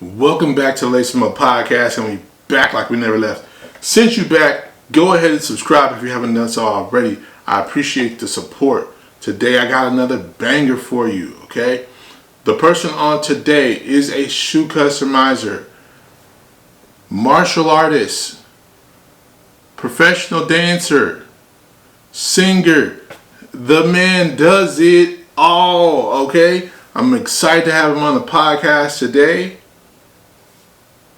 Welcome back to Lace Them Up Podcast, and we back like we never left. Since you back, go ahead and subscribe if you haven't done so already. I appreciate the support. Today I got another banger for you, okay? The person on today is a shoe customizer, martial artist, professional dancer, singer. The man does it all, okay? I'm excited to have him on the podcast today.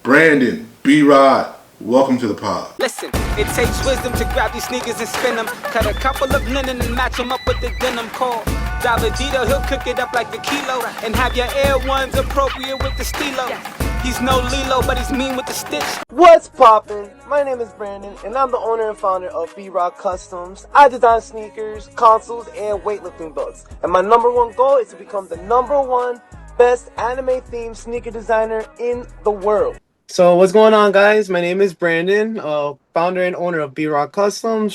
Brandon, B.Rod, welcome to the pod. Listen, it takes wisdom to grab these sneakers and spin them. Cut a couple of linen and match them up with the denim call. Davidito, he'll cook it up like a kilo and have your Air Ones appropriate with the stilo. He's no Lilo, but he's mean with the stitch. What's poppin'? My name is Brandon, and I'm the owner and founder of B.Rod Customs. I design sneakers, consoles, and weightlifting belts. And my number one goal is to become the number one best anime-themed sneaker designer in the world. So what's going on, guys? My name is Brandon, founder and owner of B.Rod Customs.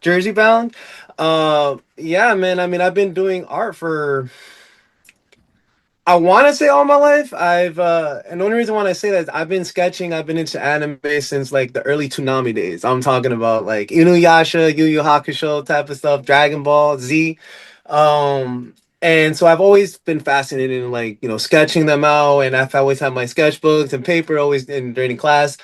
Jersey bound. Yeah, man. I mean, I've been doing art for, I want to say, all my life. And the only reason why I say that is I've been sketching. I've been into anime since like the early Toonami days. I'm talking about like Inuyasha, Yu Yu Hakusho type of stuff, Dragon Ball Z. And so I've always been fascinated in like, sketching them out. And I've always had my sketchbooks and paper always during class.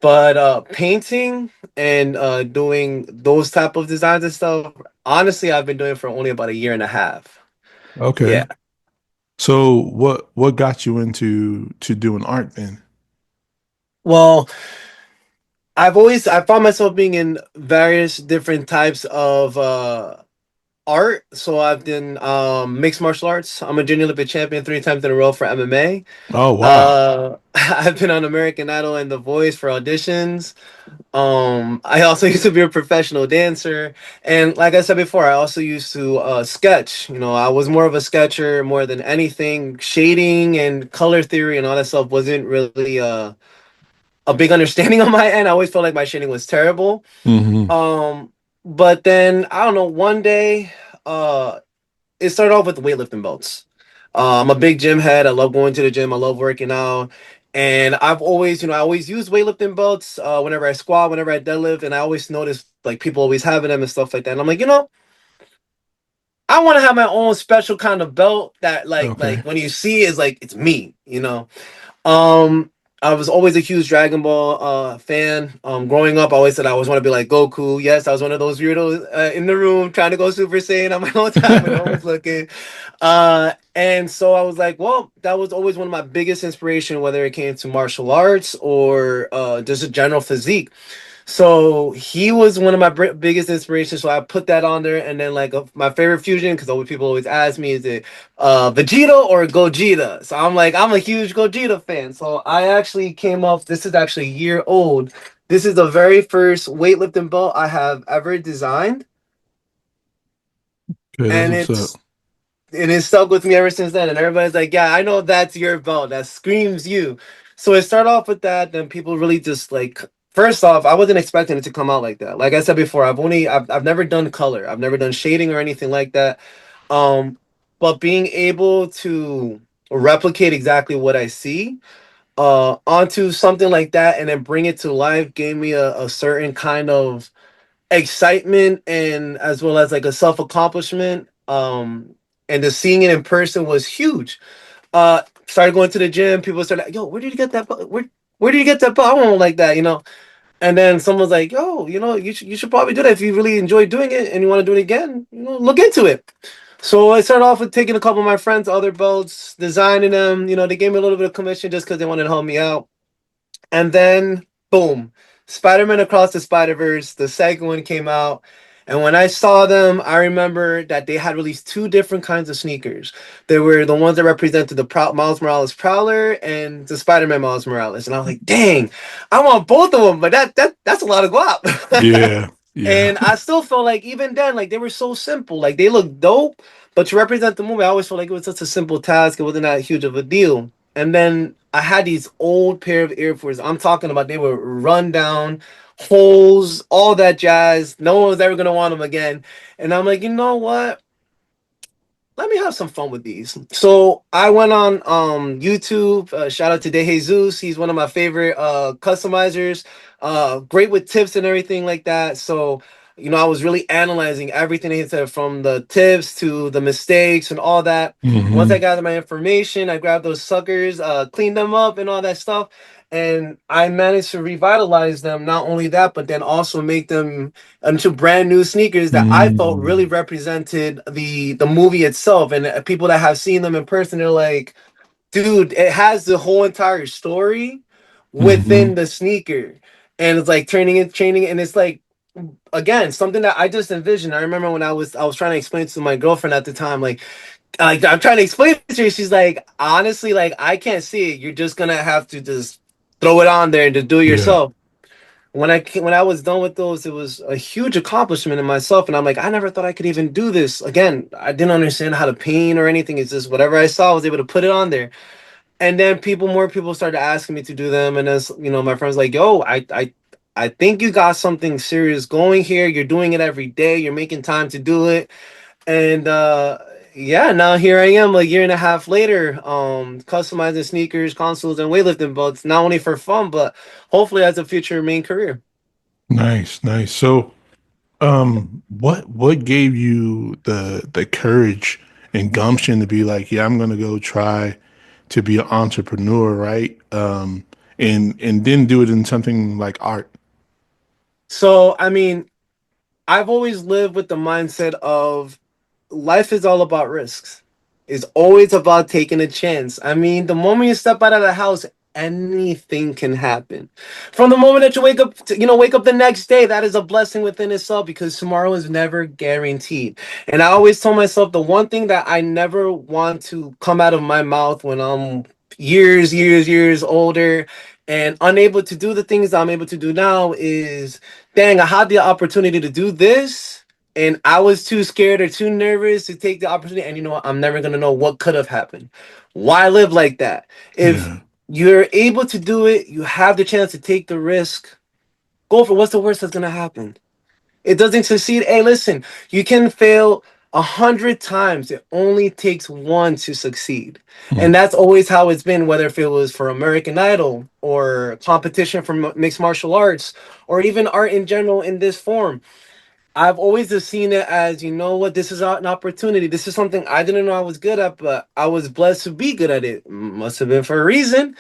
But painting and doing those type of designs and stuff, honestly, I've been doing it for only about a year and a half. Okay. Yeah. So what got you into doing art then? Well, I found myself being in various different types of art. So I've done mixed martial arts. I'm a junior Olympic champion 3 times in a row for MMA. Oh wow. I've been on American Idol and The Voice for auditions. I also used to be a professional dancer, and like I said before, I also used to sketch. I was more of a sketcher more than anything. Shading and color theory and all that stuff wasn't really a big understanding on my end. I always felt like my shading was terrible. Mm-hmm. But then I don't know, one day, it started off with weightlifting belts. I'm a big gym head. I love going to the gym. I love working out. And I've always, I always use weightlifting belts whenever I squat, whenever I deadlift. And I always notice like people always having them and stuff like that. And I'm like, I want to have my own special kind of belt that like when you see is like, it's me. I was always a huge Dragon Ball fan. Growing up, I always said I always want to be like Goku. Yes, I was one of those weirdos in the room trying to go Super Saiyan on my own time when no one's looking. And so I was like, well, that was always one of my biggest inspiration, whether it came to martial arts or just a general physique. So he was one of my biggest inspirations. So I put that on there, and then like my favorite fusion, because people always ask me, is it Vegeta or Gogeta? So I'm like, I'm a huge Gogeta fan. So I actually came up. This is actually a year old. This is the very first weightlifting belt I have ever designed, Okay, and it's stuck with me ever since then. And everybody's like, yeah, I know that's your belt. That screams you. So it started off with that. Then people really just like, first off, I wasn't expecting it to come out like that. Like I said before, I've never done color. I've never done shading or anything like that. But being able to replicate exactly what I see onto something like that and then bring it to life gave me a certain kind of excitement, and as well as like a self-accomplishment. And just seeing it in person was huge. Started going to the gym. People started like, yo, where did you get that? Where did you get that? I want like that, And then someone's like, yo, you should probably do that if you really enjoy doing it and you want to do it again. Look into it. So I started off with taking a couple of my friends' other boats, designing them. They gave me a little bit of commission just because they wanted to help me out. And then, boom, Spider-Man Across the Spider-Verse, the second one came out. And when I saw them, I remember that they had released 2 different kinds of sneakers. They were the ones that represented the Miles Morales Prowler and the Spider-Man Miles Morales. And I was like, dang, I want both of them, but that's a lot of guap. Yeah. Yeah. And I still felt like even then, like they were so simple. Like they looked dope, but to represent the movie, I always felt like it was such a simple task. It wasn't that huge of a deal. And then I had these old pair of Air Force. I'm talking about they were run down, holes, all that jazz. No one was ever gonna want them again. And I'm like, you know what? let me have some fun with these. So I went on YouTube. Shout out to De Jesus. He's one of my favorite customizers. Great with tips and everything like that. So I was really analyzing everything he said, from the tips to the mistakes and all that. Once I Mm-hmm. gathered my information, I grabbed those suckers, cleaned them up and all that stuff. And I managed to revitalize them. Not only that, but then also make them into brand new sneakers that I felt really Mm-hmm. represented the movie itself. And people that have seen them in person, they're like, dude, it has the whole entire story Mm-hmm. within the sneaker. And it's like training, and it's like, again, something that I just envisioned. I remember when I was trying to explain to my girlfriend at the time, like I'm trying to explain it to her. She's like, honestly, like I can't see it. You're just gonna have to just throw it on there and just do it Yeah. yourself. When I was done with those, it was a huge accomplishment in myself, and I'm like, I never thought I could even do this. Again, I didn't understand how to paint or anything. It's just whatever I saw, I was able to put it on there. And then more people started asking me to do them, and as my friends like, yo, I think you got something serious going here. You're doing it every day. You're making time to do it, and yeah, now here I am, a year and a half later, customizing sneakers, consoles, and weightlifting belts, not only for fun, but hopefully as a future main career. Nice, nice. So, what gave you the courage and gumption to be like, yeah, I'm gonna go try to be an entrepreneur, right? And then do it in something like art. So, I mean, I've always lived with the mindset of life is all about risks. It's always about taking a chance. I mean, the moment you step out of the house, anything can happen. From the moment that you wake up the next day, that is a blessing within itself, because tomorrow is never guaranteed. And I always tell myself, the one thing that I never want to come out of my mouth when I'm years older and unable to do the things I'm able to do now is, dang, I had the opportunity to do this, and I was too scared or too nervous to take the opportunity. And you know what? I'm never gonna know what could have happened. Why live like that? If Yeah, you're able to do it, you have the chance to take the risk. Go for it. What's the worst that's gonna happen? It doesn't succeed. Hey, listen, you can fail 100 times. It only takes one to succeed. mm, And that's always how it's been, whether if it was for American Idol or competition for mixed martial arts or even art in general in this form. I've always just seen it as, you know what, this is an opportunity. This is something I didn't know I was good at, but I was blessed to be good at it. Must have been for a reason.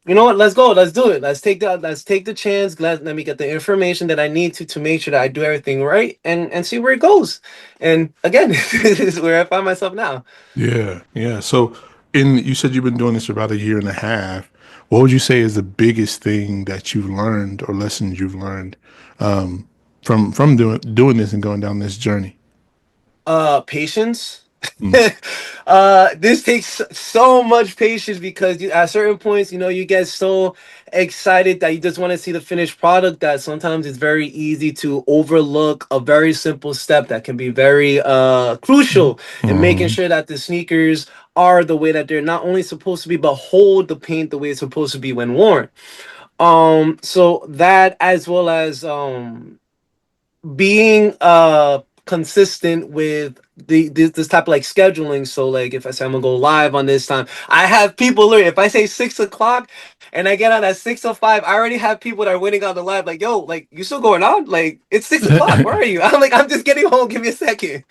You know what? Let's go. Let's do it. Let's take the chance. Let me get the information that I need to make sure that I do everything right, and see where it goes. And again, this is where I find myself now. yeah, yeah. So, in you said you've been doing this for about a year and a half. What would you say is the biggest thing that you've learned or lessons you've learned um, from doing this and going down this journey? Patience. Mm. This takes so much patience, because at certain points, you get so excited that you just want to see the finished product, that sometimes it's very easy to overlook a very simple step that can be very crucial in making Mhm. sure that the sneakers are the way that they're not only supposed to be, but hold the paint the way it's supposed to be when worn. So that, as well as being consistent with this type of like scheduling. So like, if I say I'm gonna go live on this time, I have people learn. If I say 6 o'clock and I get on at 6:05, I already have people that are waiting on the live, like, yo, like, you still going on? Like, it's 6 o'clock, where are you? I'm like, I'm just getting home, give me a second.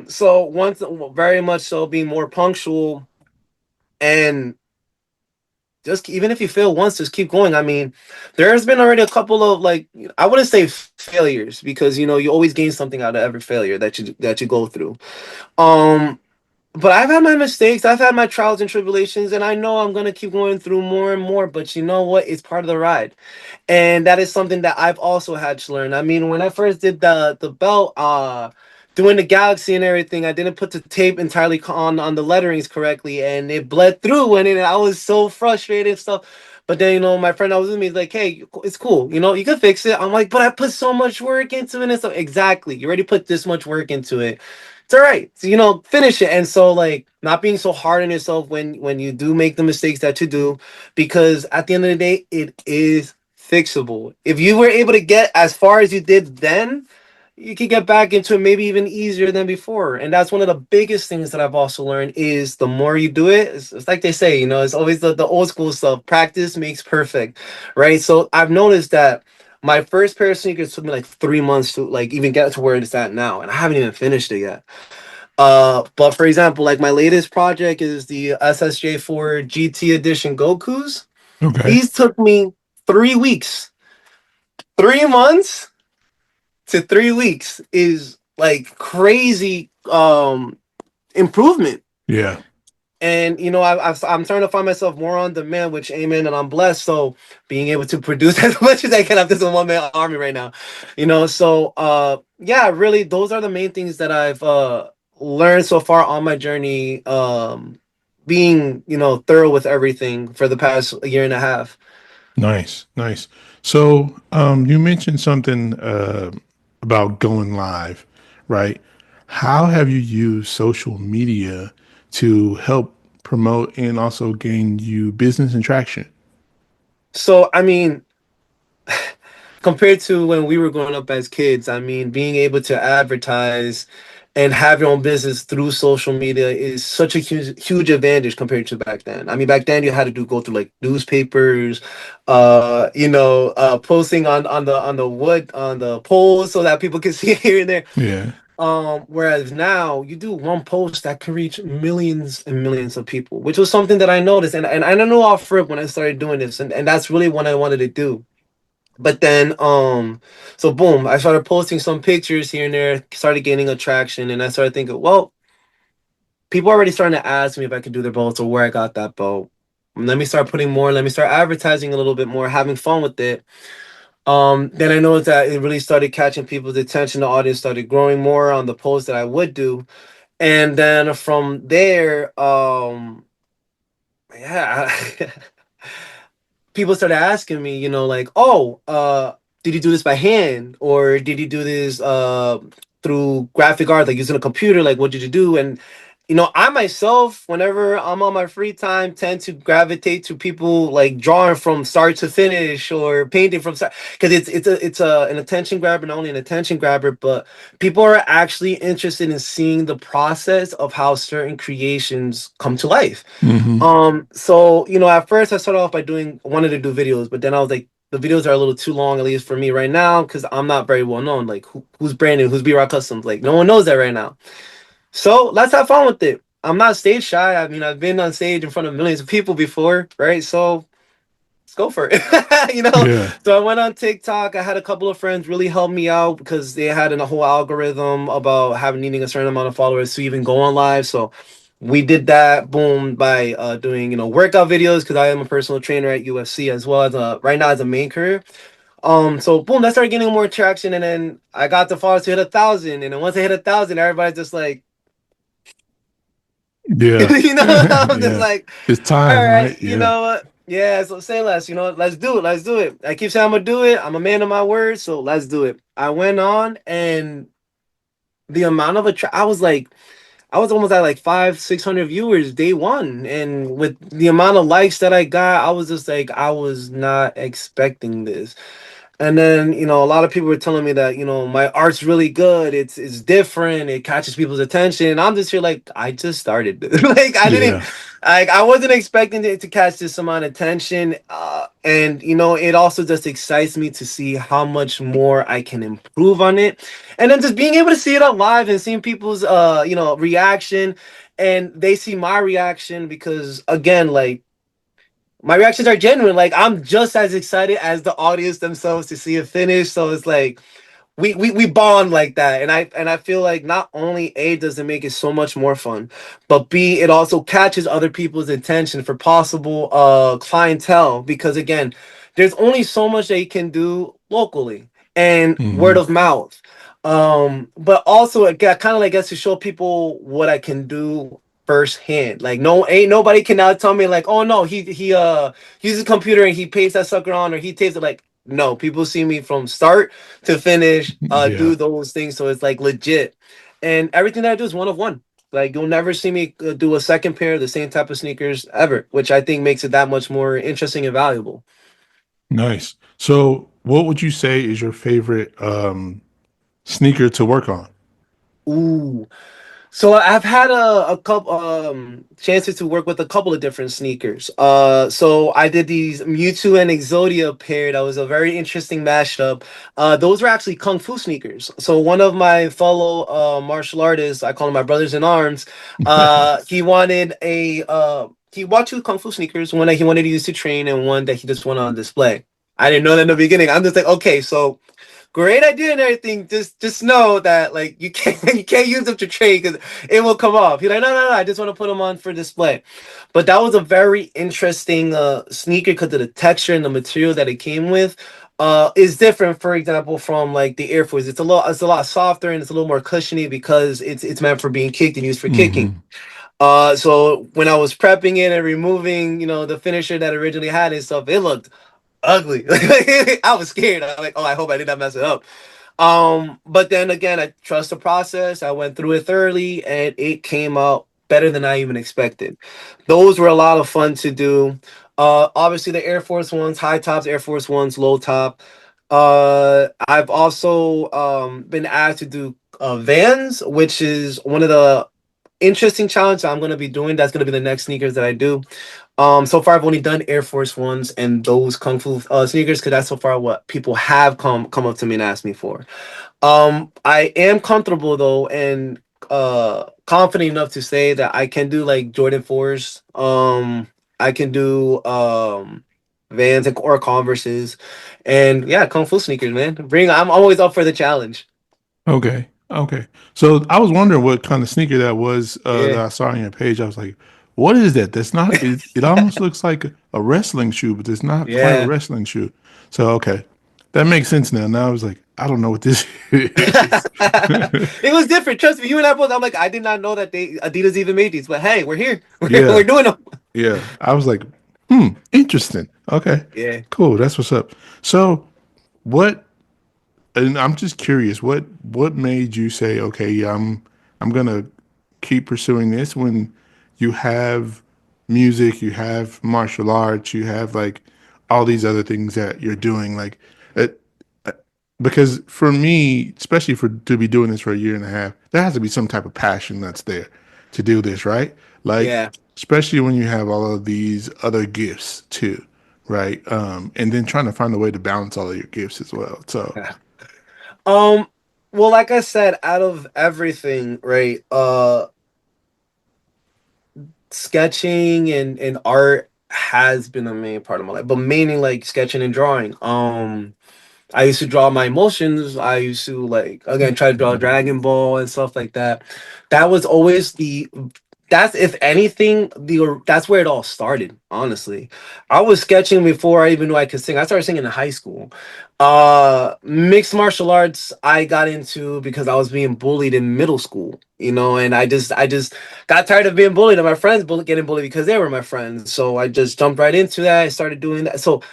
So once, very much so, being more punctual, and just, even if you fail once, just keep going. I mean, there's been already a couple of, like, I wouldn't say failures, because you always gain something out of every failure that you go through. Um, but I've had my mistakes, I've had my trials and tribulations, and I know I'm gonna keep going through more and more. But you know what? It's part of the ride, and that is something that I've also had to learn. I mean, when I first did the belt, doing the galaxy and everything, I didn't put the tape entirely on the letterings correctly, and it bled through, and I was so frustrated and stuff. But then, my friend that was with me is like, "Hey, it's cool. You can fix it." I'm like, "But I put so much work into it and stuff." Exactly. You already put this much work into it. It's all right. So, finish it. And so, like, not being so hard on yourself when you do make the mistakes that you do, because at the end of the day, it is fixable. If you were able to get as far as you did then, you can get back into it maybe even easier than before. And that's one of the biggest things that I've also learned is the more you do it, it's like they say, it's always the old school stuff. Practice makes perfect, right? So I've noticed that my first pair of sneakers took me like 3 months to like even get to where it's at now, and I haven't even finished it yet. But for example, like my latest project is the SSJ4 GT Edition Goku's. Okay. These took me 3 weeks. 3 months to 3 weeks is like crazy improvement. Yeah. And I'm starting to find myself more on demand, which amen, and I'm blessed. So being able to produce as much as I can, I'm just a one man army right now, So yeah, really, those are the main things that I've learned so far on my journey. Being thorough with everything for the past year and a half. Nice, nice. So, you mentioned something about going live, right? How have you used social media to help promote and also gain you business and traction? So I mean, compared to when we were growing up as kids, I mean, being able to advertise and have your own business through social media is such a huge advantage compared to back then. I mean, back then you had to go through like newspapers, posting on the wood on the poles so that people can see it here and there. Yeah, Whereas now you do one post that can reach millions and millions of people, which was something that I noticed, and I don't know off rip when I started doing this, and that's really what I wanted to do. But then, so boom, I started posting some pictures here and there, started gaining attraction, and I started thinking, well, people are already starting to ask me if I could do their boats or where I got that boat. Let me start advertising a little bit more, having fun with it. Then I noticed that it really started catching people's attention. The audience started growing more on the posts that I would do. And then from there, yeah, people started asking me, like, oh, did you do this by hand or did you do this through graphic art, like using a computer? Like, what did you do? And I myself, whenever I'm on my free time, tend to gravitate to people like drawing from start to finish or painting from start because it's an attention grabber, not only an attention grabber, but people are actually interested in seeing the process of how certain creations come to life. hmm So at first I started off by wanted to do videos, but then I was like, the videos are a little too long, at least for me right now, because I'm not very well known. Like, who's Brandon? Who's B.Rod Customs? Like, no one knows that right now. So let's have fun with it. I'm not stage shy. I mean, I've been on stage in front of millions of people before, right? So let's go for it. yeah, So I went on TikTok. I had a couple of friends really help me out because they had a whole algorithm about needing a certain amount of followers to even go on live. So we did that, boom, by doing workout videos because I am a personal trainer at UFC as well as right now as a main career. So boom, that started getting more traction, and then I got the followers to hit 1,000, and then once I hit 1,000, everybody's just like, yeah, I'm just yeah. like, It's all time, right, right? you Yeah, know what? Yeah, so say less, let's do it. Let's do it. I keep saying I'm gonna do it. I'm a man of my word, so let's do it. I went on and the amount of I was almost at like 600 viewers day one. And with the amount of likes that I got, I was just like, I was not expecting this. And then, a lot of people were telling me that, my art's really good. It's different. It catches people's attention. And I'm just here like, I just started. Like yeah, I wasn't expecting it to catch this amount of attention. And it also just excites me to see how much more I can improve on it. And then just being able to see it up live and seeing people's reaction, and they see my reaction because again, like, my reactions are genuine. Like, I'm just as excited as the audience themselves to see it finish. So it's like we bond like that. And I feel like not only A, does it make it so much more fun, but B, it also catches other people's attention for possible clientele. Because again, there's only so much that you can do locally and word hmm of mouth. But also it got kind of like gets to show people what I can do firsthand. Like, no, ain't nobody can now tell me like, oh no, he uses a computer and he pastes that sucker on or he tapes it. Like, no, people see me from start to finish, yeah. do those things. So it's like legit. And everything that I do is one of one. Like, you'll never see me do a second pair of the same type of sneakers ever, which I think makes it that much more interesting and valuable. Nice. So, what would you say is your favorite sneaker to work on? Ooh. So I've had a couple chances to work with a couple of different sneakers. So I did these Mewtwo and Exodia pair. That was a very interesting mashup. Those were actually kung fu sneakers. So one of my fellow martial artists, I call them my brothers in arms. He wanted he bought two kung fu sneakers. One that he wanted to use to train, and one that he just wanted on display. I didn't know that in the beginning. I'm just like, okay, so great idea and everything. Just know that like you can't you can't use them to trade because it will come off. He's like, no. I just want to put them on for display. But that was a very interesting sneaker because of the texture and the material that it came with. Is different, for example, from like the Air Force. It's a lot softer and it's a little more cushiony because it's meant for being kicked and used for kicking. Hmm. So when I was prepping it and removing, the finisher that originally had and stuff, it looked ugly. I was scared. I was like, oh, I hope I did not mess it up. But then again, I trust the process. I went through it thoroughly and it came out better than I even expected. Those were a lot of fun to do. Obviously the Air Force Ones, high tops, Air Force Ones, low top. I've also been asked to do Vans, which is one of the interesting challenges I'm going to be doing. That's going to be the next sneakers that I do. So far I've only done Air Force Ones and those Kung Fu sneakers because that's so far what people have come up to me and asked me for. I am comfortable though and confident enough to say that I can do like Jordan 4s. I can do Vans or Converses, and yeah, Kung Fu sneakers, man. I'm always up for the challenge. Okay. Okay. So I was wondering what kind of sneaker that was that Yeah, I saw on your page. I was like, what is that? That's not it, it almost looks like a wrestling shoe, but it's not quite a yeah. wrestling shoe. So okay. That makes sense now. Now I was like, I don't know what this is. It was different. Trust me, you and I both. I'm like, I did not know that they Adidas even made these, but hey, we're here. We're Yeah. doing them. Yeah. I was like, interesting. Okay. Yeah. Cool. That's what's up. So what and I'm just curious, what made you say, okay, yeah, I'm gonna keep pursuing this when you have music, you have martial arts, you have like all these other things that you're doing, like it, because for me, especially for to be doing this for a year and a half, there has to be some type of passion that's there to do this, right? Like Yeah. especially when you have all of these other gifts too, right? And then trying to find a way to balance all of your gifts as well. So. Um. Well, like I said, out of everything, right? Sketching and art has been a main part of my life, but mainly like sketching and drawing. I used to draw my emotions. I used to like again try to draw Dragon Ball and stuff like that. That was always the that's if anything that's where it all started. Honestly, I was sketching before I even knew I could sing. I started singing in high school. Mixed martial arts I got into because I was being bullied in middle school. And I just got tired of being bullied and my friends getting bullied because they were my friends. So I just jumped right into that. I started doing that. So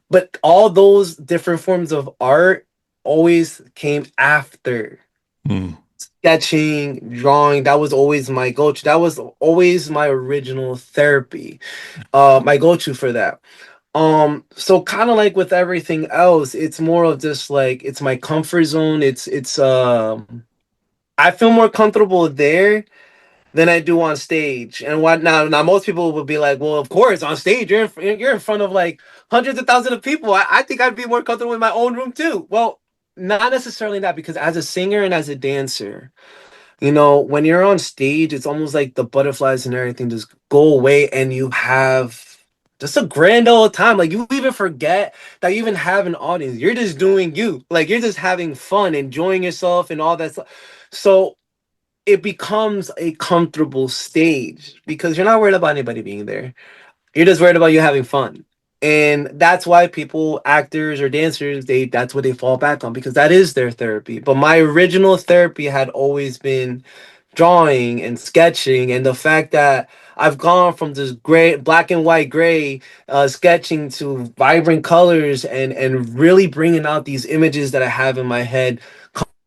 but all those different forms of art always came after Hmm. sketching, drawing. That was always my go-to. That was always my original therapy. My go-to for that. So kind of like with everything else, it's more of just like it's my comfort zone. It's I feel more comfortable there than I do on stage. And what now? Most people would be like, "Well, of course, on stage you're in front of like hundreds of thousands of people. I think I'd be more comfortable in my own room too." Well, not necessarily that because as a singer and as a dancer, when you're on stage, it's almost like the butterflies and everything just go away, and you have just a grand old time. Like you even forget that you even have an audience. You're just doing you. Like you're just having fun, enjoying yourself, and all that stuff. So it becomes a comfortable stage because you're not worried about anybody being there. You're just worried about you having fun. And that's why people, actors or dancers, that's what they fall back on because that is their therapy. But my original therapy had always been drawing and sketching, and the fact that I've gone from this gray, black and white gray sketching to vibrant colors and really bringing out these images that I have in my head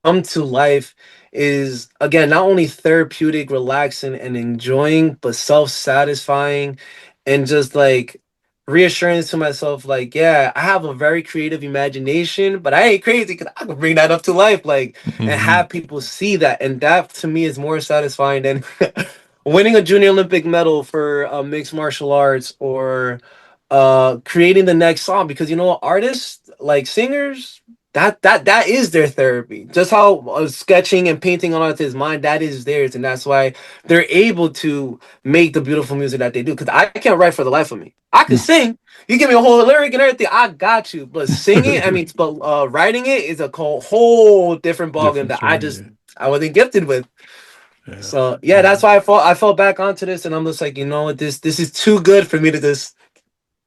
come to life is again not only therapeutic, relaxing, and enjoying, but self-satisfying and just like reassurance to myself, like, yeah, I have a very creative imagination, but I ain't crazy because I can bring that up to life, like, and Hmm. have people see that. And that to me is more satisfying than winning a junior Olympic medal for mixed martial arts or creating the next song. Because artists like singers, that is their therapy. Just how sketching and painting on his mind, that is theirs, and that's why they're able to make the beautiful music that they do. Because I can't write for the life of me. I can sing. You give me a whole lyric and everything, I got you. But singing, I mean, but writing it is a whole different ballgame Different that story. Yeah. I wasn't gifted with. Yeah. So yeah, Yeah. that's why I fell back onto this, and I'm just like, what, this is too good for me to just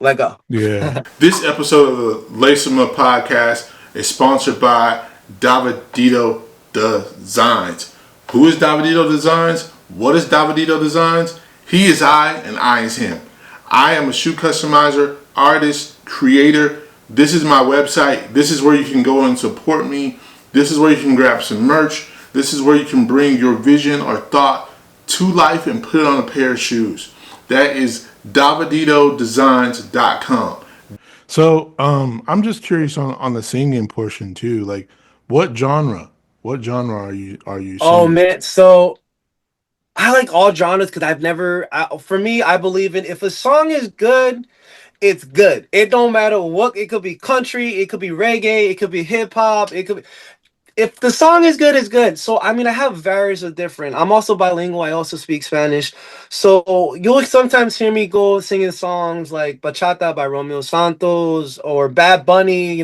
let go. Yeah. This episode of the Lace 'em Up podcast is sponsored by Davidito Designs. Who is Davidito Designs? What is Davidito Designs? He is I and I is him. I am a shoe customizer, artist, creator. This is my website. This is where you can go and support me. This is where you can grab some merch. This is where you can bring your vision or thought to life and put it on a pair of shoes. That is daviditodesigns.com. So, I'm just curious on the singing portion too. Like, what genre? What genre are you Oh singing? man, so I like all genres because for me, I believe in if a song is good, it's good. It don't matter what. It could be country, it could be reggae, it could be hip hop, it could be. If the song is good, it's good. So I mean, I have various of different. I'm also bilingual. I also speak Spanish. So you'll sometimes hear me go singing songs like Bachata by Romeo Santos or Bad Bunny,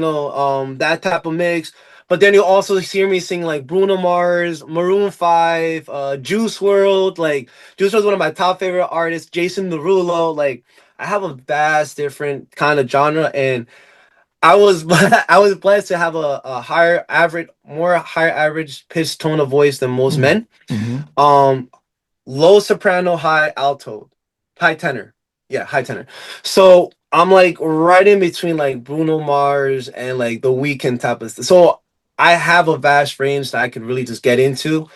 that type of mix. But then you'll also hear me sing like Bruno Mars, Maroon 5, Juice World. Like Juice WRLD is one of my top favorite artists. Jason Derulo. Like I have a vast different kind of genre, and I was I was blessed to have a higher average pitch tone of voice than most Mm-hmm. men. Mm-hmm. Um, Low soprano, high alto, high tenor. Yeah, high tenor. So I'm like right in between like Bruno Mars and like the Weeknd type of stuff. So I have a vast range that I could really just get into.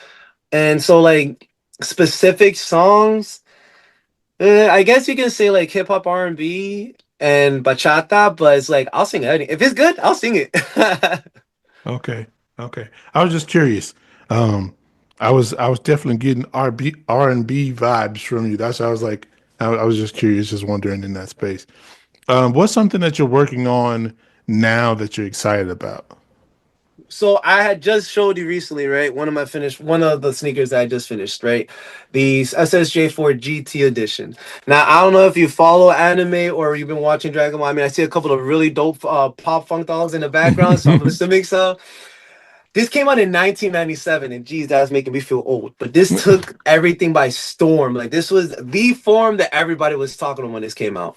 And so like specific songs, I guess you can say like hip hop, R&B and bachata, but it's like I'll sing anything. If it's good, I'll sing it. Okay. Okay. I was just curious. Um, I was definitely getting R&B vibes from you. That's why I was like, I was just curious, just wondering in that space. What's something that you're working on now that you're excited about? So I had just showed you recently, right? One of the sneakers that I just finished, right? The SSJ4 GT edition. Now I don't know if you follow anime or you've been watching Dragon Ball. I mean, I see a couple of really dope pop funk dolls in the background, so I'm assuming so. This came out in 1997, and geez, that's making me feel old. But this took everything by storm. Like this was the form that everybody was talking about when this came out.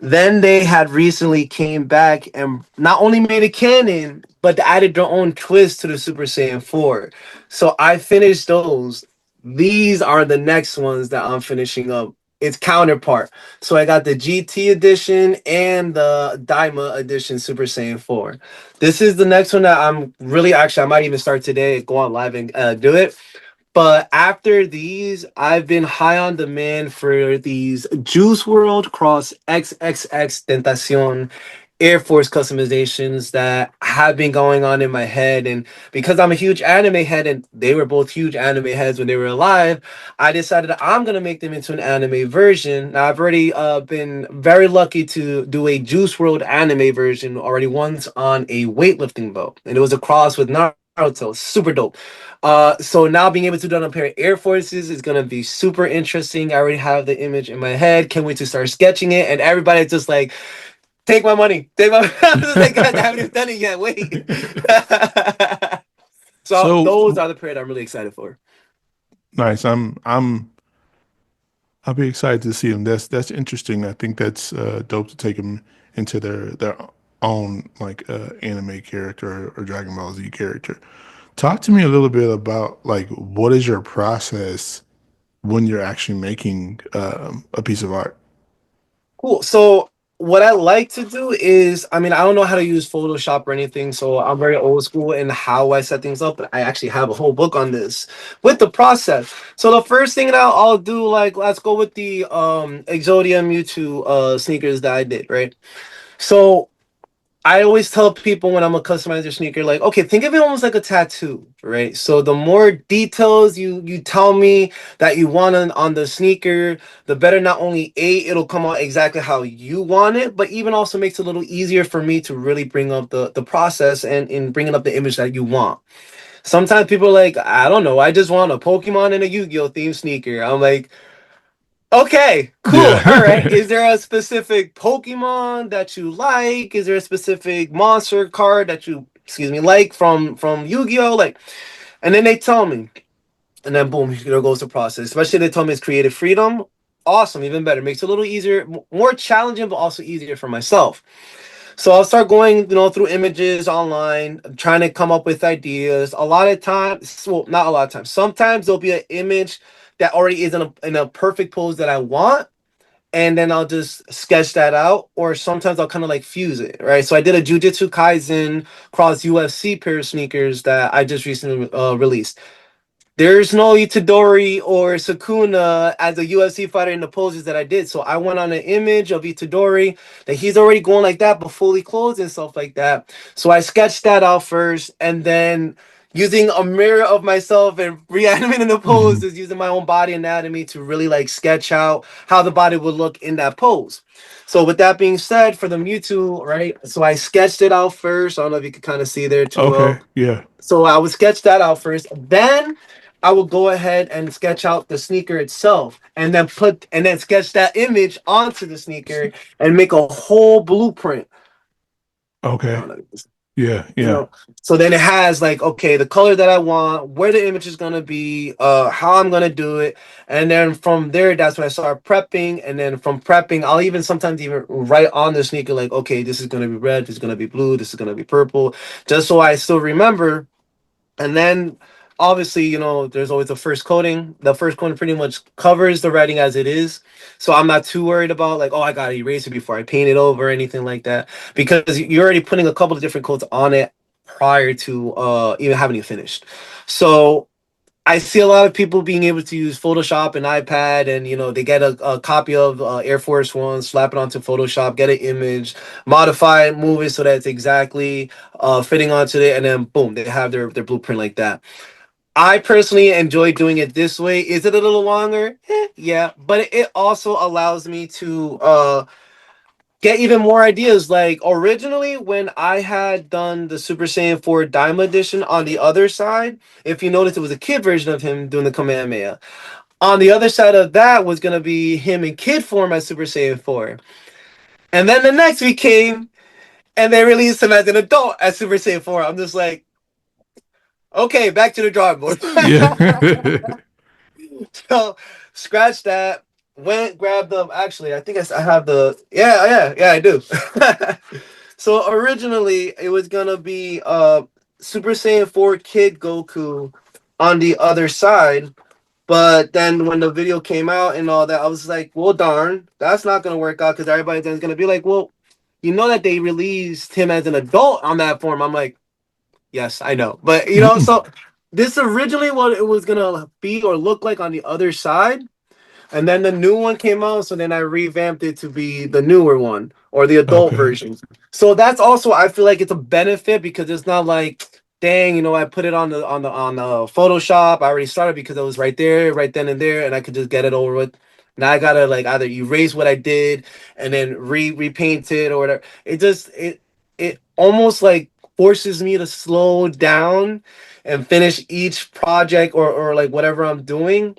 Then they had recently came back and not only made a canon, but added their own twist to the Super Saiyan 4. So I finished those. These are the next ones that I'm finishing up. Its counterpart. So I got the GT edition and the Daima edition Super Saiyan 4. This is the next one that I'm really actually I might even start today, go on live and do it. But after these, I've been high on demand for these Juice World Cross XXX Tentacion Air Force customizations that have been going on in my head. And because I'm a huge anime head and they were both huge anime heads when they were alive, I decided that I'm going to make them into an anime version. Now, I've already been very lucky to do a Juice World anime version already once on a weightlifting belt. And it was a cross with Naruto. Super dope. So now being able to do it on a pair of Air Forces is gonna be super interesting. I already have the image in my head. Can't wait to start sketching it. And everybody's just like, take my money. Take my I'm just like, guys, I haven't even done it yet. Wait. So So those are the pair that I'm really excited for. nice. I'll be excited to see them. That's interesting. I think that's dope to take them into their own like anime character or Dragon Ball Z character. Talk to me a little bit about like what is your process when you're actually making a piece of art? Cool. So what I like to do is, I mean, I don't know how to use Photoshop or anything, so I'm very old school in how I set things up. But I actually have a whole book on this with the process. So the first thing that I'll do, like, let's go with the Exodia Mewtwo sneakers that I did, right? So I always tell people when I'm gonna customize your sneaker, like, okay, think of it almost like a tattoo, right? So the more details you tell me that you want on the sneaker, the better. Not only it'll come out exactly how you want it, but even also makes it a little easier for me to really bring up the process and in bringing up the image that you want. Sometimes people are like, I don't know, I just want a Pokemon and a Yu-Gi-Oh themed sneaker. I'm like, okay, cool. All right. Yeah. Is there a specific Pokemon that you like? Is there a specific monster card that you, excuse me, like from Yu-Gi-Oh? Like, and then they tell me, and then boom, there goes the process. Especially they tell me it's creative freedom. Awesome, even better. Makes it a little easier, more challenging, but also easier for myself. So I'll start going, through images online, trying to come up with ideas. A lot of times, well, not a lot of times. Sometimes there'll be an image that already is in a perfect pose that I want, and then I'll just sketch that out. Or sometimes I'll kind of like fuse it, right? So I did a Jujutsu Kaisen cross UFC pair of sneakers that I just recently released. There's no Itadori or Sukuna as a UFC fighter in the poses that I did. So I went on an image of Itadori that he's already going like that, but fully clothed and stuff like that. So I sketched that out first, and then using a mirror of myself and reanimating the Mhm. poses, using my own body anatomy to really like sketch out how the body would look in that pose. So with that being said, for the Mewtwo, right? So I sketched it out first. I don't know if you can kind of see there too Okay. well. Yeah. So I would sketch that out first. Then I will go ahead and sketch out the sneaker itself, and then sketch that image onto the sneaker and make a whole blueprint. I Okay. don't know, Yeah. you Yeah. know. So then it has like, okay, the color that I want, where the image is gonna be, how I'm gonna do it, and then from there, that's when I start prepping. And then from prepping, I'll even sometimes even write on the sneaker like, okay, this is gonna be red, this is gonna be blue, this is gonna be purple, just so I still remember. And then obviously, there's always the first coating. The first coating pretty much covers the writing as it is. So I'm not too worried about like, oh, I gotta erase it before I paint it over or anything like that. Because you're already putting a couple of different coats on it prior to even having it finished. So I see a lot of people being able to use Photoshop and iPad, and they get a copy of Air Force One, slap it onto Photoshop, get an image, modify it, move it so that it's exactly fitting onto it, and then boom, they have their blueprint like that. I personally enjoy doing it this way. Is it a little longer? Yeah, but it also allows me to get even more ideas. Like originally, when I had done the Super Saiyan 4 Diamond Edition on the other side, if you notice, it was a kid version of him doing the Kamehameha. On the other side of that was gonna be him in kid form as Super Saiyan 4. And then the next week came and they released him as an adult as Super Saiyan 4. I'm just like, okay, back to the drawing board. Yeah. So scratch that. Went grabbed them. Actually, I think I have the. Yeah, I do. So originally it was gonna be Super Saiyan 4 Kid Goku on the other side, but then when the video came out and all that, I was like, well, darn, that's not gonna work out because everybody then's gonna be like, well, that they released him as an adult on that form. I'm like, yes, I know, but so this originally what it was gonna be or look like on the other side, and then the new one came out, so then I revamped it to be the newer one or the adult Okay. version. So that's also, I feel like it's a benefit because it's not like, dang, I put it on the Photoshop. I already started because it was right there, right then and there, and I could just get it over with. Now I gotta like either erase what I did and then repaint it or whatever. It almost like forces me to slow down and finish each project or like whatever I'm doing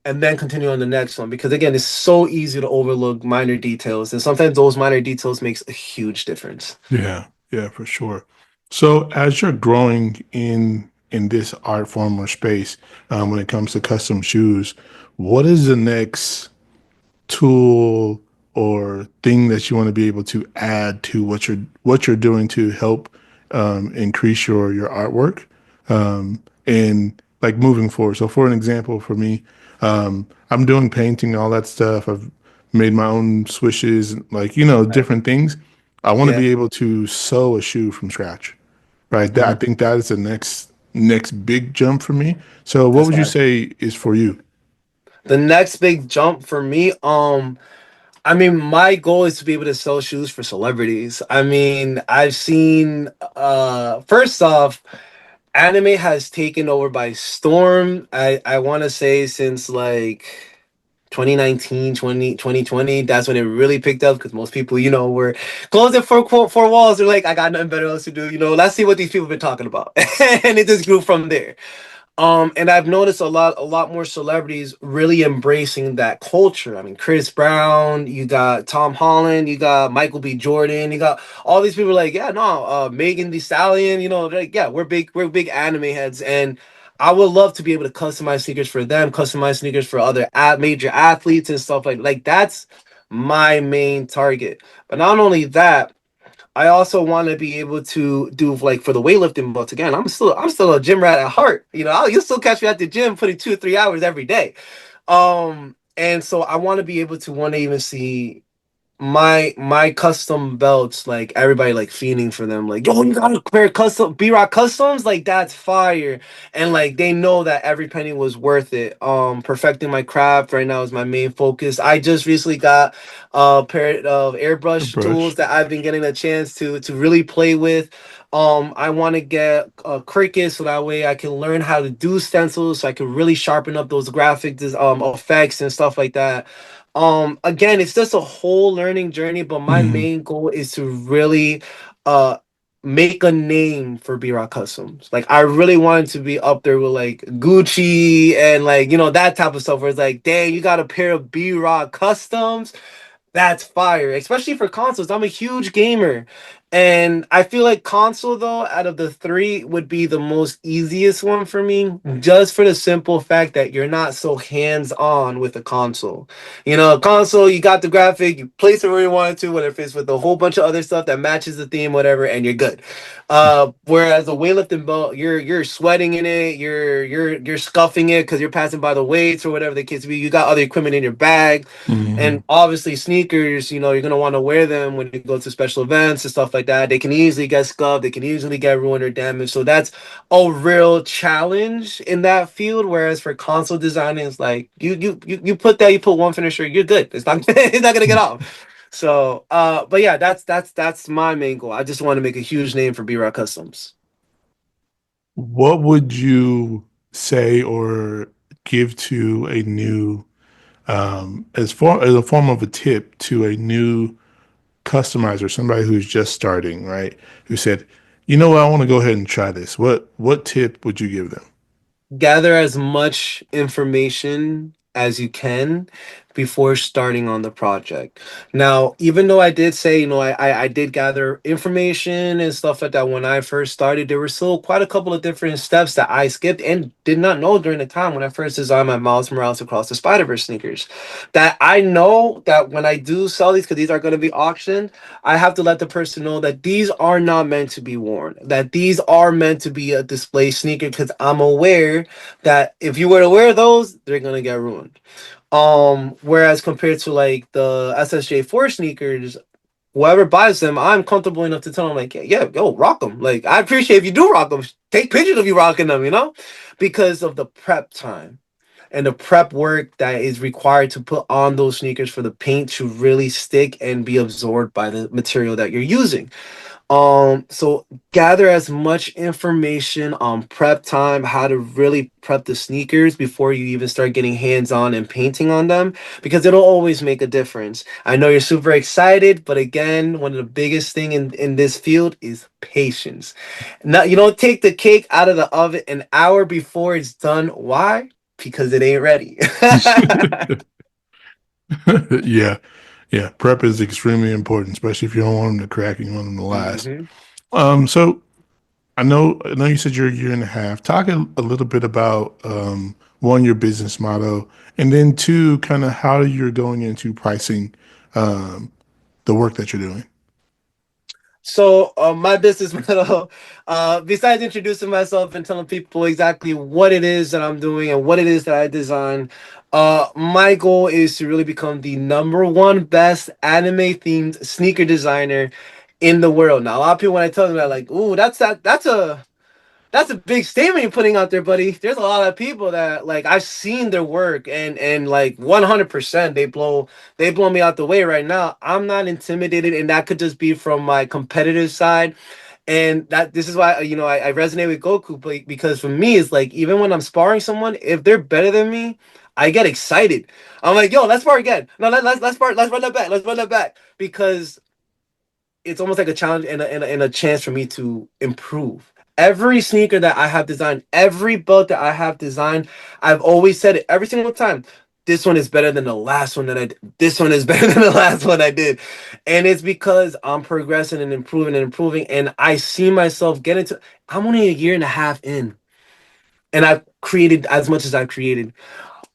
and then continue on the next one, because again, it's so easy to overlook minor details, and sometimes those minor details makes a huge difference. Yeah. Yeah, for sure. So as you're growing in this art form or space, when it comes to custom shoes, what is the next tool or thing that you want to be able to add to what you're doing to help increase your artwork and like moving forward? So for an example, for me, I'm doing painting, all that stuff. I've made my own swishes, like Right. different things. I want to Yeah. be able to sew a shoe from scratch, right? That I Mhm. think that is the next big jump for me. So, what That's would you fine. say is for you? The next big jump for me, I mean, my goal is to be able to sell shoes for celebrities. I mean, I've seen first off, anime has taken over by storm. I want to say since like 2019, 2020. That's when it really picked up because most people, were closing four walls. They're like, I got nothing better else to do. Let's see what these people have been talking about. And it just grew from there. And I've noticed a lot more celebrities really embracing that culture. I mean, Chris Brown, you got Tom Holland, you got Michael B. Jordan, you got all these people like, yeah, no, Megan Thee Stallion, they're like, yeah, we're big anime heads, and I would love to be able to customize sneakers for them, customize sneakers for other major athletes and stuff like that's my main target. But not only that, I also want to be able to do like for the weightlifting belts again. I'm still a gym rat at heart. You'll still catch me at the gym putting 2 or 3 hours every day. And so I want to be able to one day even see my custom belts, like everybody like fiending for them, like, yo, you got a pair of custom B.Rod customs, like that's fire. And like they know that every penny was worth it. Perfecting my craft right now is my main focus. I just recently got a pair of A airbrush tools brush. that I've been getting a chance to really play with. I want to get a Cricut so that way I can learn how to do stencils, so I can really sharpen up those graphic effects and stuff like that. Again, it's just a whole learning journey, but my Mhm. main goal is to really uh make a name for B-Rock Customs. Like I really wanted to be up there with like Gucci and like that type of stuff where it's like, dang, you got a pair of B-Rock Customs. That's fire, especially for consoles. I'm a huge gamer. And I feel like console though, out of the three, would be the most easiest one for me, just for the simple fact that you're not so hands-on with a console. A console, you got the graphic, you place it where you want it to, whether if it's with a whole bunch of other stuff that matches the theme, whatever, and you're good. Whereas a weightlifting belt, you're sweating in it, you're scuffing it because you're passing by the weights or whatever the case be. You got other equipment in your bag. Mhm. And obviously, sneakers, you're going to want to wear them when you go to special events and stuff like that. They can easily get scuffed, they can easily get ruined or damaged. So that's a real challenge in that field. Whereas for console designing, it's like you put one finisher, you're good. It's not it's not gonna get off. So but yeah, that's my main goal. I just want to make a huge name for B-Rock Customs. What would you say or give to a new, as a form of a tip to a new customizer, somebody who's just starting, right? Who said, you know what, I want to go ahead and try this. What tip would you give them? Gather as much information as you can before starting on the project. Now, even though I did say, I did gather information and stuff like that when I first started, there were still quite a couple of different steps that I skipped and did not know during the time when I first designed my Miles Morales Across the Spider-Verse sneakers. That I know that when I do sell these, because these are going to be auctioned, I have to let the person know that these are not meant to be worn, that these are meant to be a display sneaker, because I'm aware that if you were to wear those, they're gonna get ruined. Whereas compared to like the SSJ4 sneakers, whoever buys them, I'm comfortable enough to tell them like, yeah, yo, rock them. Like I appreciate if you do rock them. Take pictures of you rocking them, because of the prep time and the prep work that is required to put on those sneakers for the paint to really stick and be absorbed by the material that you're using. So gather as much information on prep time, how to really prep the sneakers before you even start getting hands-on and painting on them, because it'll always make a difference. I know you're super excited, but again, one of the biggest thing in this field is patience. Now, you don't take the cake out of the oven an hour before it's done. Why? Because it ain't ready. Yeah, yeah. Prep is extremely important, especially if you don't want them to crack and you want them to last. hmm So I know you said you're a year and a half. Talk a little bit about one, your business model, and then two, kind of how you're going into pricing um, the work that you're doing. So, my business model, besides introducing myself and telling people exactly what it is that I'm doing and what it is that I design, My goal is to really become the number one best anime themed sneaker designer in the world. Now, a lot of people when I tell them that, like, ooh, that's a big statement you're putting out there, buddy. There's a lot of people that like I've seen their work and like 100% they blow me out the way right now. I'm not intimidated, and that could just be from my competitive side. And that this is why I resonate with Goku because for me it's like even when I'm sparring someone, if they're better than me, I get excited. I'm like, yo, let's spar again. No, let's spar, let's run that back, let's run that back because it's almost like a challenge and a chance for me to improve. Every sneaker that I have designed, every belt that I have designed, I've always said it every single time. This one is better than the last one that I did. This one is better than the last one I did. And it's because I'm progressing and improving and improving. And I see myself getting to, I'm only a year and a half in. And I've created as much as I've created.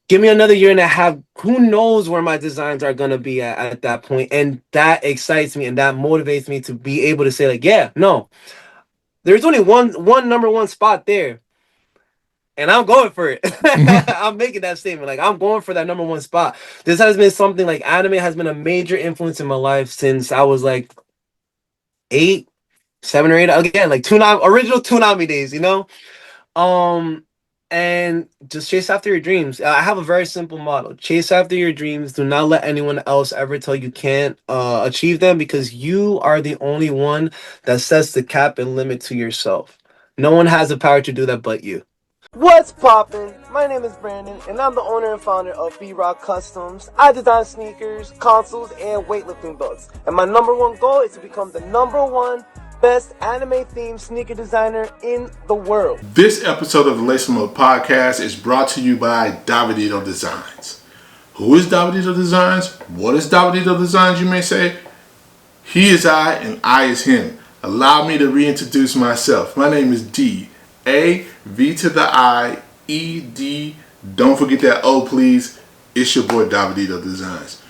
Give me another year and a half. Who knows where my designs are gonna be at that point? And that excites me and that motivates me to be able to say, like, yeah, no, there's only one number one spot there. And I'm going for it. I'm making that statement. Like, I'm going for that number one spot. This has been something like anime has been a major influence in my life since I was like 8, 7 or 8. Again, like original Toonami days, you know? Um, and just chase after your dreams. I have a very simple motto: chase after your dreams. Do not let anyone else ever tell you can't achieve them because you are the only one that sets the cap and limit to yourself. No one has the power to do that but you. What's poppin'? My name is Brandon, and I'm the owner and founder of B.Rod Customs. I design sneakers, consoles, and weightlifting belts. And my number one goal is to become the number one best anime-themed sneaker designer in the world. This episode of the Lace 'em Up podcast is brought to you by Davidito Designs. Who is Davidito Designs? What is Davidito Designs, you may say? He is I, and I is him. Allow me to reintroduce myself. My name is D. A, V to the I, E, D. Don't forget that O, please. It's your boy, Davidito Designs.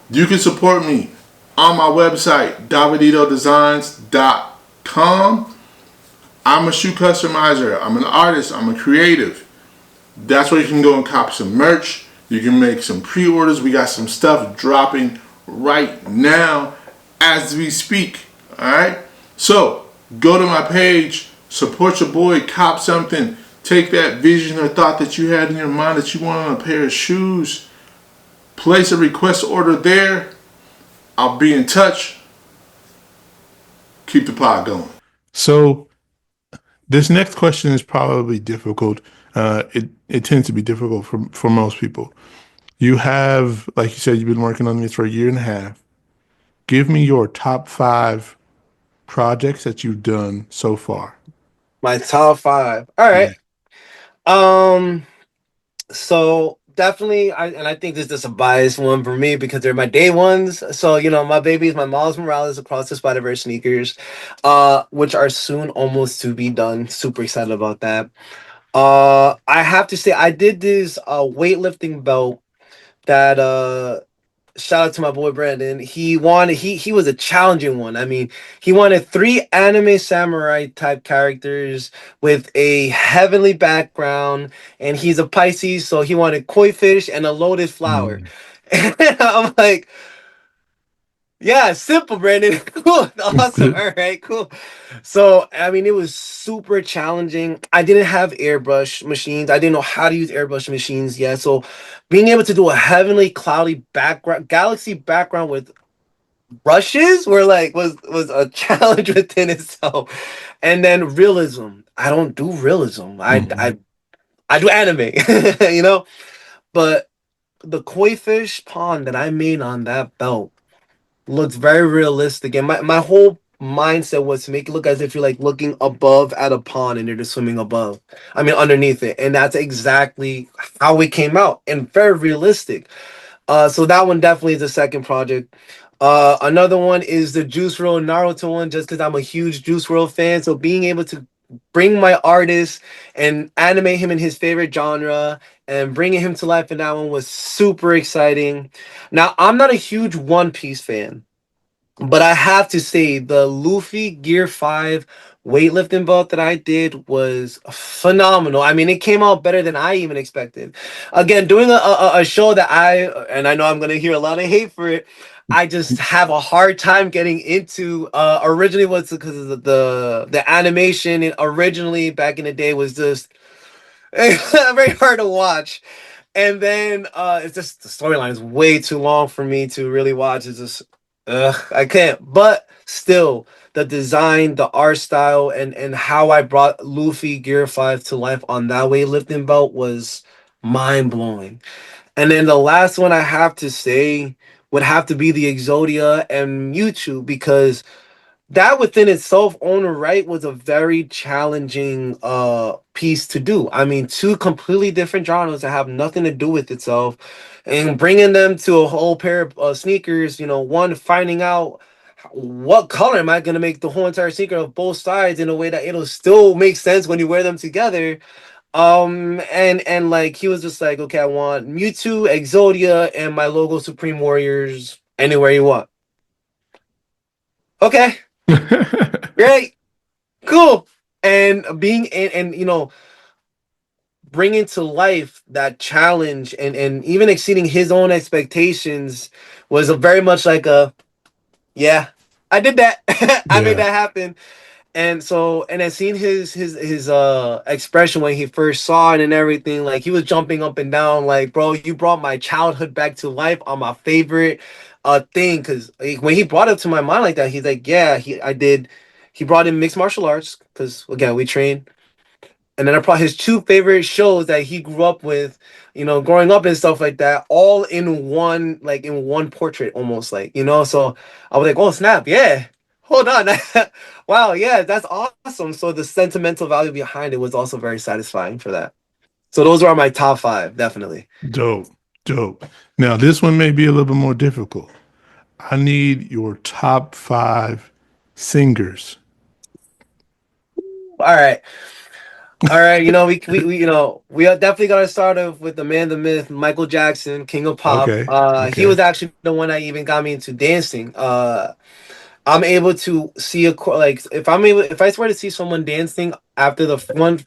You can support me on my website, daviditodesigns.com. I'm a shoe customizer. I'm an artist. I'm a creative. That's where you can go and cop some merch. You can make some pre-orders. We got some stuff dropping right now as we speak. Alright? So, go to my page, support your boy, cop something. Take that vision or thought that you had in your mind that you want on a pair of shoes. Place a request order there. I'll be in touch. Keep the pod going. So, this next question is probably difficult. It tends to be difficult for most people. You have, like you said, you've been working on this for a year and a half. Give me your top 5 projects that you've done so far. My top 5. All right. So definitely, I think this is just a biased one for me because they're my day ones. So my babies, my Miles Morales Across the Spider-Verse sneakers, which are soon almost to be done. Super excited about that. I have to say I did this weightlifting belt that shout out to my boy Brandon. He was a challenging one. I mean, he wanted 3 anime samurai type characters with a heavenly background, and he's a Pisces, so he wanted koi fish and a lotus flower. And I'm like, yeah, simple, Brandon. Cool. Awesome. All right, cool. So, I mean, it was super challenging. I didn't have airbrush machines. I didn't know how to use airbrush machines yet. So, being able to do a heavenly, cloudy background, galaxy background with brushes were like was a challenge within itself. And then realism. I don't do realism. I do anime, you know. But the koi fish pond that I made on that belt looks very realistic, and my whole mindset was to make it look as if you're like looking above at a pond and you're just swimming above, I mean underneath it, and that's exactly how it came out and very realistic. So that one definitely is the second project. Another one is the Juice WRLD Naruto one, just because I'm a huge Juice WRLD fan, so being able to bring my artist and animate him in his favorite genre and bringing him to life in that one was super exciting. Now, I'm not a huge One Piece fan. But I have to say, the Luffy Gear 5 weightlifting belt that I did was phenomenal. I mean, it came out better than I even expected. Again, doing a show that and I know I'm going to hear a lot of hate for it, I just have a hard time getting into. Originally was because of the animation. And originally, back in the day, was just very hard to watch. And then it's just the storyline is way too long for me to really watch. It's just I can't. But still, the design, the art style, and how I brought Luffy Gear 5 to life on that weightlifting belt was mind blowing. And then the last one I have to say would have to be the Exodia and Mewtwo, because that within itself on the right was a very challenging piece to do. I mean, two completely different genres that have nothing to do with itself, and bringing them to a whole pair of sneakers, one finding out what color am I going to make the whole entire sneaker of both sides in a way that it'll still make sense when you wear them together. And like he was just like, okay, I want Mewtwo, Exodia, and my logo Supreme Warriors anywhere you want. Okay, great, cool. And being and bringing to life that challenge and even exceeding his own expectations was a very much like a, yeah, I did that. I made Yeah. that happen. And so, and then seeing his expression when he first saw it and everything, like he was jumping up and down, like, bro, you brought my childhood back to life on my favorite thing. Because like, when he brought it to my mind like that, he's like, yeah, I did. He brought in mixed martial arts because again, we train. And then I brought his two favorite shows that he grew up with, growing up and stuff like that, all in one, like in one portrait, almost like, So I was like, oh snap, yeah, hold on, wow, yeah, that's awesome. So the sentimental value behind it was also very satisfying for that. So those are my top five, definitely. Dope. Dope. Now, this one may be a little bit more difficult. I need your top five singers. All right. All right, we are definitely gonna start off with the man, the myth, Michael Jackson, King of Pop. Okay. He Okay. was actually the one that even got me into dancing. I'm able to see like if I swear to see someone dancing after the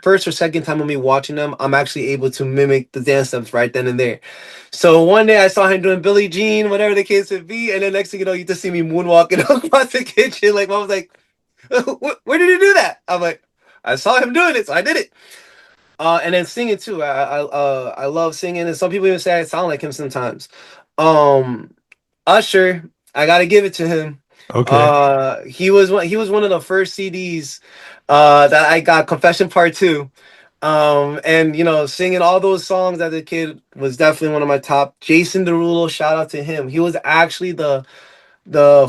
first or second time of me watching them, I'm actually able to mimic the dance steps right then and there. So one day I saw him doing Billie Jean, whatever the case would be, and then next thing you know, you just see me moonwalking across the kitchen. Like I was like, "Where did he do that?" I'm like, "I saw him doing it, so I did it." And then singing too. I love singing, and some people even say I sound like him sometimes. Um, Usher, I gotta give it to him. Okay. He was one of the first CDs that I got. Confession Part Two. And singing all those songs as a kid was definitely one of my top. Jason Derulo, shout out to him. He was actually the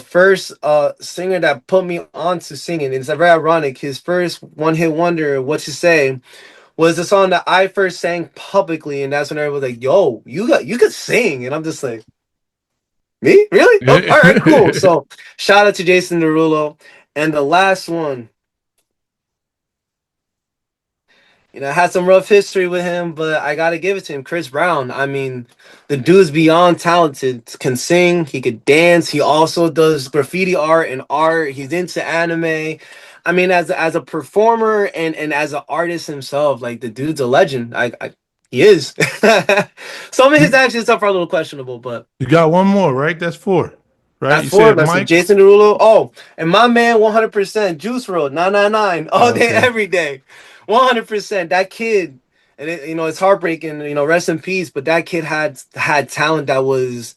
first singer that put me on to singing. It's very ironic. His first one hit wonder, What You Say, was the song that I first sang publicly, and that's when everyone was like, "Yo, you could sing," and I'm just like, "Me, really? Oh, all right, cool." So shout out to Jason Derulo, and the last one, I had some rough history with him, but I gotta give it to him, Chris Brown. I mean, the dude's beyond talented. Can sing, he could dance. He also does graffiti art and art. He's into anime. I mean, as a performer and as an artist himself, like the dude's a legend. He is. Some of his you, action stuff are a little questionable, but you got one more, right? That's four, right? that's You four. said That's it. Mike? Jason Derulo. Oh, and my man, 100%. Juice World, 999, all day, Okay. every day. 100%. That kid, and it's heartbreaking. Rest in peace. But that kid had talent that was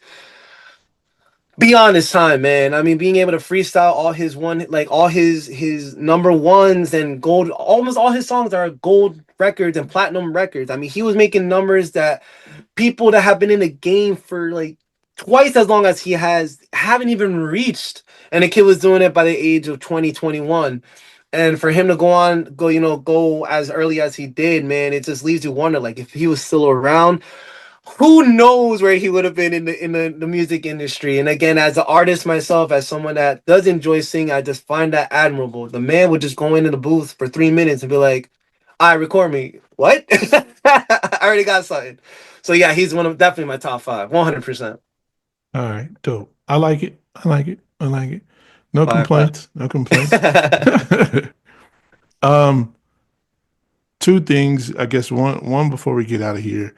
beyond his time, man. I mean, being able to freestyle all his all his number ones and gold. Almost all his songs are gold records and platinum records. I mean, he was making numbers that people that have been in the game for like twice as long as he has haven't even reached. And the kid was doing it by the age of 2021. And for him to go as early as he did, man, it just leaves you wonder, like, if he was still around, who knows where he would have been in the music industry. And again, as an artist myself, as someone that does enjoy singing, I just find that admirable. The man would just go into the booth for 3 minutes and be like, "I record me." What? I already got something. So yeah, he's one of definitely my top five, 100%. All right. Dope. I like it. I like it. I like it. No Fire, fire. complaints. No complaints. um, two things. I guess one before we get out of here.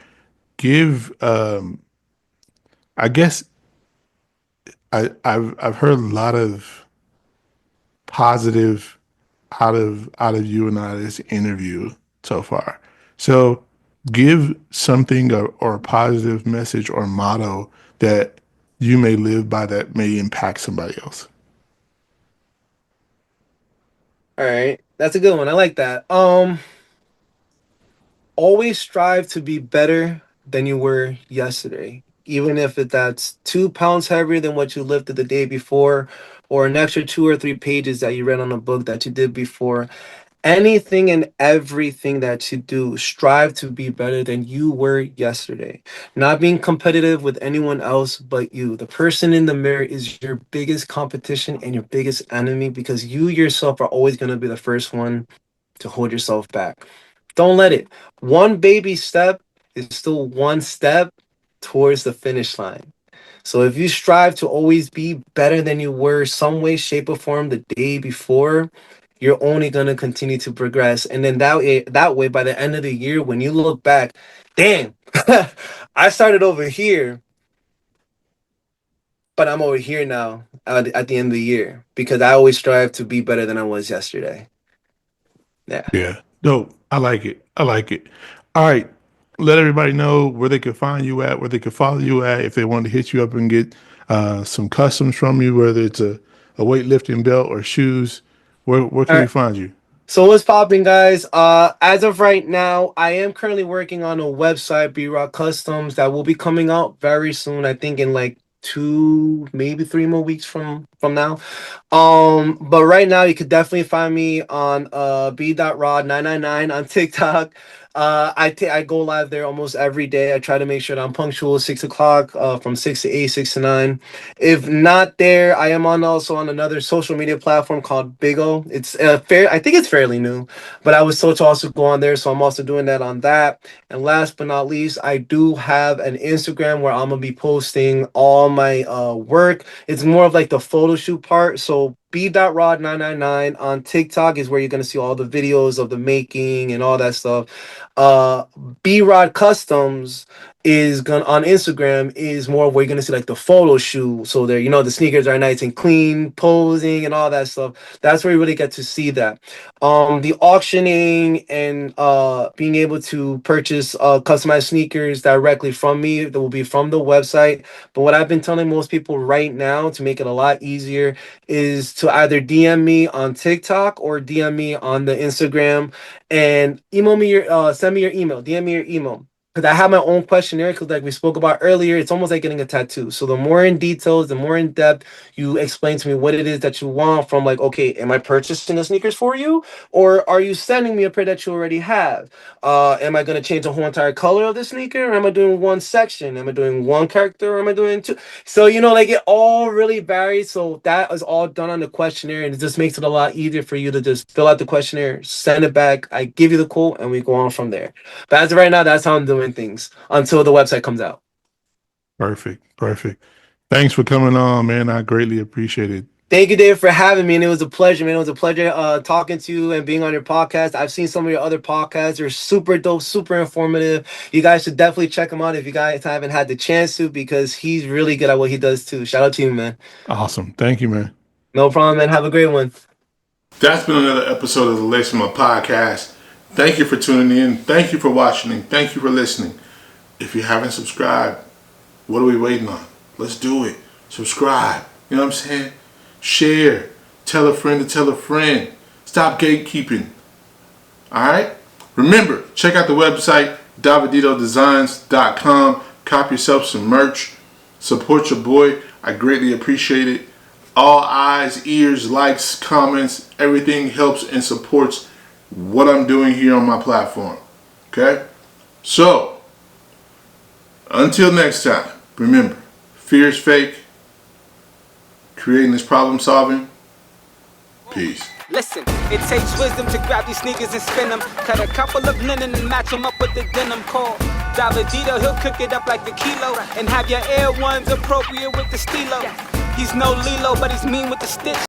Give I guess I've heard a lot of positive out of you and I this interview so far. So give something or a positive message or motto that you may live by that may impact somebody else. All right, that's a good one. I like that. Always strive to be better than you were yesterday, even if that's 2 pounds heavier than what you lifted the day before, or an extra 2 or 3 pages that you read on a book that you did before. Anything and everything that you do, strive to be better than you were yesterday. Not being competitive with anyone else but you. The person in the mirror is your biggest competition and your biggest enemy, because you yourself are always going to be the first one to hold yourself back. Don't let it. One baby step is still one step towards the finish line. So if you strive to always be better than you were some way, shape, or form the day before, you're only gonna continue to progress. And then that way, by the end of the year, when you look back, damn, I started over here, but I'm over here now at the end of the year, because I always strive to be better than I was yesterday. Yeah. Yeah. Dope. I like it. I like it. All right. Let everybody know where they could find you at, where they could follow you at, if they want to hit you up and get some customs from you, whether it's a weightlifting belt or shoes. Where All can we right. find you? So what's popping, guys? As of right now, I am currently working on a website, B.Rod Customs, that will be coming out very soon. I think in like 2, maybe 3 more weeks from now. But right now you could definitely find me on B.Rod999 on TikTok. I go live there almost every day. I try to make sure that I'm punctual 6 o'clock, from 6 to 8, 6 to 9. If not there, I am also on another social media platform called Bigo. It's I think it's fairly new, but I was told to also go on there, so I'm also doing that on that. And last but not least, I do have an Instagram where I'm gonna be posting all my work. It's more of like the photo shoot part. So B.Rod999 on TikTok is where you're gonna see all the videos of the making and all that stuff. Uh, B.Rod Customs is gonna on Instagram is more where you're gonna see like the photo shoot. So there, the sneakers are nice and clean, posing and all that stuff. That's where you really get to see that. The auctioning and being able to purchase customized sneakers directly from me, that will be from the website. But what I've been telling most people right now, to make it a lot easier, is to either DM me on TikTok or DM me on the Instagram, and email me your send me your email, DM me your email. Because I have my own questionnaire, because like we spoke about earlier, it's almost like getting a tattoo. So the more in details, the more in depth you explain to me what it is that you want, from like, okay, am I purchasing the sneakers for you? Or are you sending me a pair that you already have? Am I going to change the whole entire color of the sneaker? Or am I doing one section? Am I doing one character? Or am I doing two? So, like it all really varies. So that is all done on the questionnaire. And it just makes it a lot easier for you to just fill out the questionnaire, send it back. I give you the quote, and we go on from there. But as of right now, that's how I'm doing things until the website comes out. Perfect. Perfect. Thanks for coming on, man. I greatly appreciate it. Thank you, Dave, for having me, and it was a pleasure, man. It was a pleasure talking to you and being on your podcast. I've seen some of your other podcasts; they're super dope, super informative. You guys should definitely check him out if you guys haven't had the chance to, because he's really good at what he does too. Shout out to you, man. Awesome. Thank you, man. No problem, man. Have a great one. That's been another episode of the Lace My podcast. Thank you for tuning in. Thank you for watching, and thank you for listening. If you haven't subscribed, what are we waiting on? Let's do it. Subscribe. You know what I'm saying? Share. Tell a friend to tell a friend. Stop gatekeeping. Alright? Remember, check out the website, daviditodesigns.com. Cop yourself some merch. Support your boy. I greatly appreciate it. All eyes, ears, likes, comments, everything helps and supports what I'm doing here on my platform. Okay? So, until next time, remember, fear is fake. Creating is problem solving. Peace. Listen, it takes wisdom to grab these sneakers and spin them. Cut a couple of linen and match them up with the denim called Davidito. He'll cook it up like a kilo and have your Air Ones appropriate with the stilo. He's no Lilo, but he's mean with the stitch.